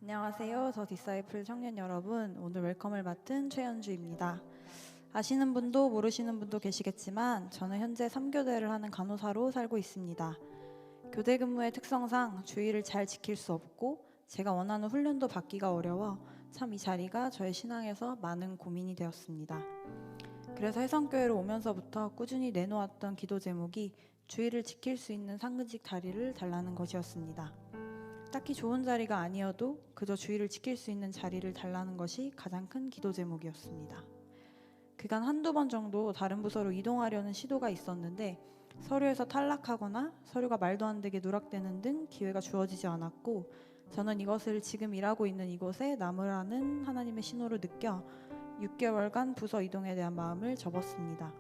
안녕하세요. 더 디사이플 청년 여러분, 오늘 웰컴을 맡은 최연주입니다. 아시는 분도 모르시는 분도 계시겠지만 저는 현재 3교대를 하는 간호사로 살고 있습니다. 교대 근무의 특성상 주의를 잘 지킬 수 없고 제가 원하는 훈련도 받기가 어려워 참 이 자리가 저의 신앙에서 많은 고민이 되었습니다. 그래서 해성교회로 오면서부터 꾸준히 내놓았던 기도 제목이 주의를 지킬 수 있는 상근직 자리를 달라는 것이었습니다. 딱히 좋은 자리가 아니어도 그저 주의를 지킬 수 있는 자리를 달라는 것이 가장 큰 기도 제목이었습니다. 그간 한두 번 정도 다른 부서로 이동하려는 시도가 있었는데 서류에서 탈락하거나 서류가 말도 안 되게 누락되는 등 기회가 주어지지 않았고, 저는 이것을 지금 일하고 있는 이곳에 남으라는 하나님의 신호를 느껴 6개월간 부서 이동에 대한 마음을 접었습니다.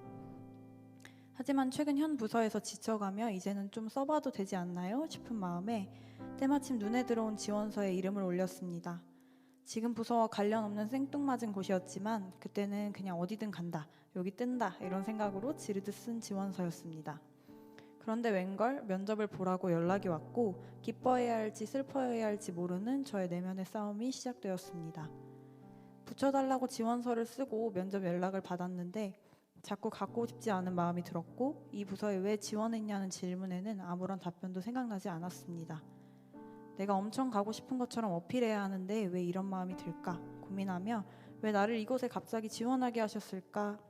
하지만 최근 현 부서에서 지쳐가며 이제는 좀 써봐도 되지 않나요? 싶은 마음에 때마침 눈에 들어온 지원서에 이름을 올렸습니다. 지금 부서와 관련 없는 생뚱맞은 곳이었지만 그때는 그냥 어디든 간다, 여기 뜬다 이런 생각으로 지르듯 쓴 지원서였습니다. 그런데 웬걸 면접을 보라고 연락이 왔고 기뻐해야 할지 슬퍼해야 할지 모르는 저의 내면의 싸움이 시작되었습니다. 붙여달라고 지원서를 쓰고 면접 연락을 받았는데 자꾸 갖고 싶지 않은 마음이 들었고 이 부서에 왜 지원했냐는 질문에는 아무런 답변도 생각나지 않았습니다. 내가 엄청 가고 싶은 것처럼 어필해야 하는데 왜 이런 마음이 들까 고민하며 왜 나를 이곳에 갑자기 지원하게 하셨을까?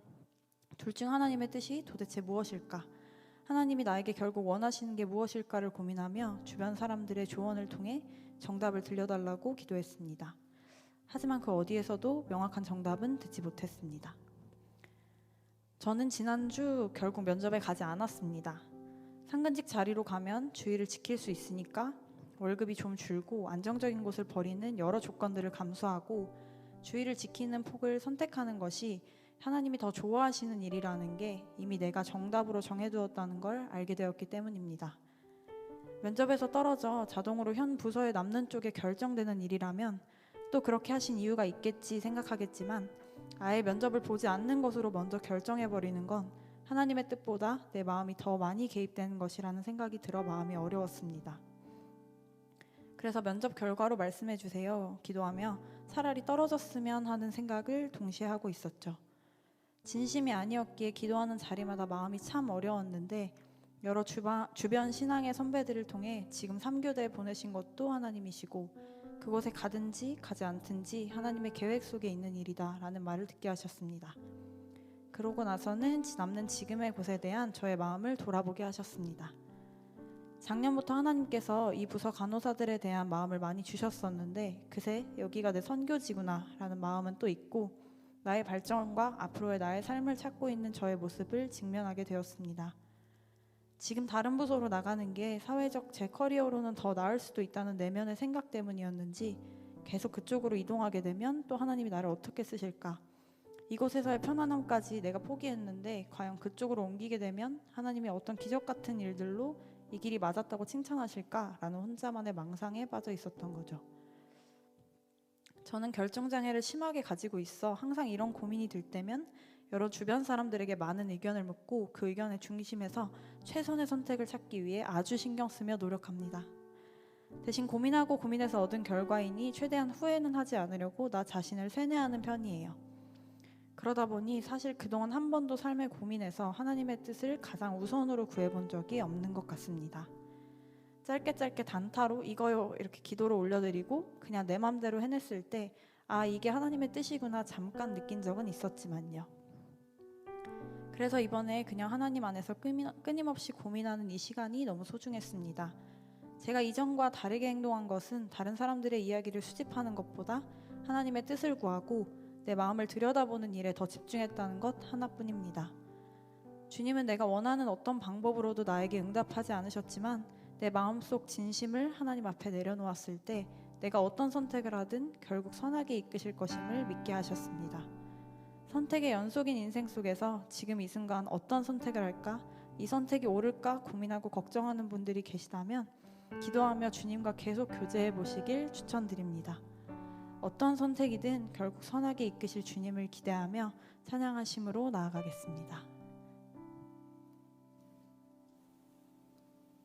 둘 중 하나님의 뜻이 도대체 무엇일까? 하나님이 나에게 결국 원하시는 게 무엇일까를 고민하며 주변 사람들의 조언을 통해 정답을 들려달라고 기도했습니다. 하지만 그 어디에서도 명확한 정답은 듣지 못했습니다. 저는 지난주 결국 면접에 가지 않았습니다. 상근직 자리로 가면 주의를 지킬 수 있으니까 월급이 좀 줄고 안정적인 곳을 버리는 여러 조건들을 감수하고 주의를 지키는 폭을 선택하는 것이 하나님이 더 좋아하시는 일이라는 게 이미 내가 정답으로 정해두었다는 걸 알게 되었기 때문입니다. 면접에서 떨어져 자동으로 현 부서에 남는 쪽에 결정되는 일이라면 또 그렇게 하신 이유가 있겠지 생각하겠지만 아예 면접을 보지 않는 것으로 먼저 결정해버리는 건 하나님의 뜻보다 내 마음이 더 많이 개입되는 것이라는 생각이 들어 마음이 어려웠습니다. 그래서 면접 결과로 말씀해주세요 기도하며 차라리 떨어졌으면 하는 생각을 동시에 하고 있었죠. 진심이 아니었기에 기도하는 자리마다 마음이 참 어려웠는데 여러 주변 신앙의 선배들을 통해 지금 3교대에 보내신 것도 하나님이시고 그곳에 가든지 가지 않든지 하나님의 계획 속에 있는 일이다 라는 말을 듣게 하셨습니다. 그러고 나서는 남는 지금의 곳에 대한 저의 마음을 돌아보게 하셨습니다. 작년부터 하나님께서 이 부서 간호사들에 대한 마음을 많이 주셨었는데 그새 여기가 내 선교지구나 라는 마음은 또 있고 나의 발전과 앞으로의 나의 삶을 찾고 있는 저의 모습을 직면하게 되었습니다. 지금 다른 부서로 나가는 게 사회적 제 커리어로는 더 나을 수도 있다는 내면의 생각 때문이었는지 계속 그쪽으로 이동하게 되면 또 하나님이 나를 어떻게 쓰실까? 이곳에서의 편안함까지 내가 포기했는데 과연 그쪽으로 옮기게 되면 하나님이 어떤 기적 같은 일들로 이 길이 맞았다고 칭찬하실까라는 혼자만의 망상에 빠져 있었던 거죠. 저는 결정장애를 심하게 가지고 있어 항상 이런 고민이 들 때면 여러 주변 사람들에게 많은 의견을 묻고 그 의견의 중심에서 최선의 선택을 찾기 위해 아주 신경 쓰며 노력합니다. 대신 고민하고 고민해서 얻은 결과이니 최대한 후회는 하지 않으려고 나 자신을 세뇌하는 편이에요. 그러다 보니 사실 그동안 한 번도 삶의 고민에서 하나님의 뜻을 가장 우선으로 구해본 적이 없는 것 같습니다. 짧게 단타로 이거요 이렇게 기도로 올려드리고 그냥 내 맘대로 해냈을 때 아 이게 하나님의 뜻이구나 잠깐 느낀 적은 있었지만요. 그래서 이번에 그냥 하나님 안에서 끊임없이 고민하는 이 시간이 너무 소중했습니다. 제가 이전과 다르게 행동한 것은 다른 사람들의 이야기를 수집하는 것보다 하나님의 뜻을 구하고 내 마음을 들여다보는 일에 더 집중했다는 것 하나뿐입니다. 주님은 내가 원하는 어떤 방법으로도 나에게 응답하지 않으셨지만 내 마음속 진심을 하나님 앞에 내려놓았을 때 내가 어떤 선택을 하든 결국 선하게 이끄실 것임을 믿게 하셨습니다. 선택의 연속인 인생 속에서 지금 이 순간 어떤 선택을 할까? 이 선택이 옳을까? 고민하고 걱정하는 분들이 계시다면 기도하며 주님과 계속 교제해 보시길 추천드립니다. 어떤 선택이든 결국 선하게 이끄실 주님을 기대하며 찬양하심으로 나아가겠습니다.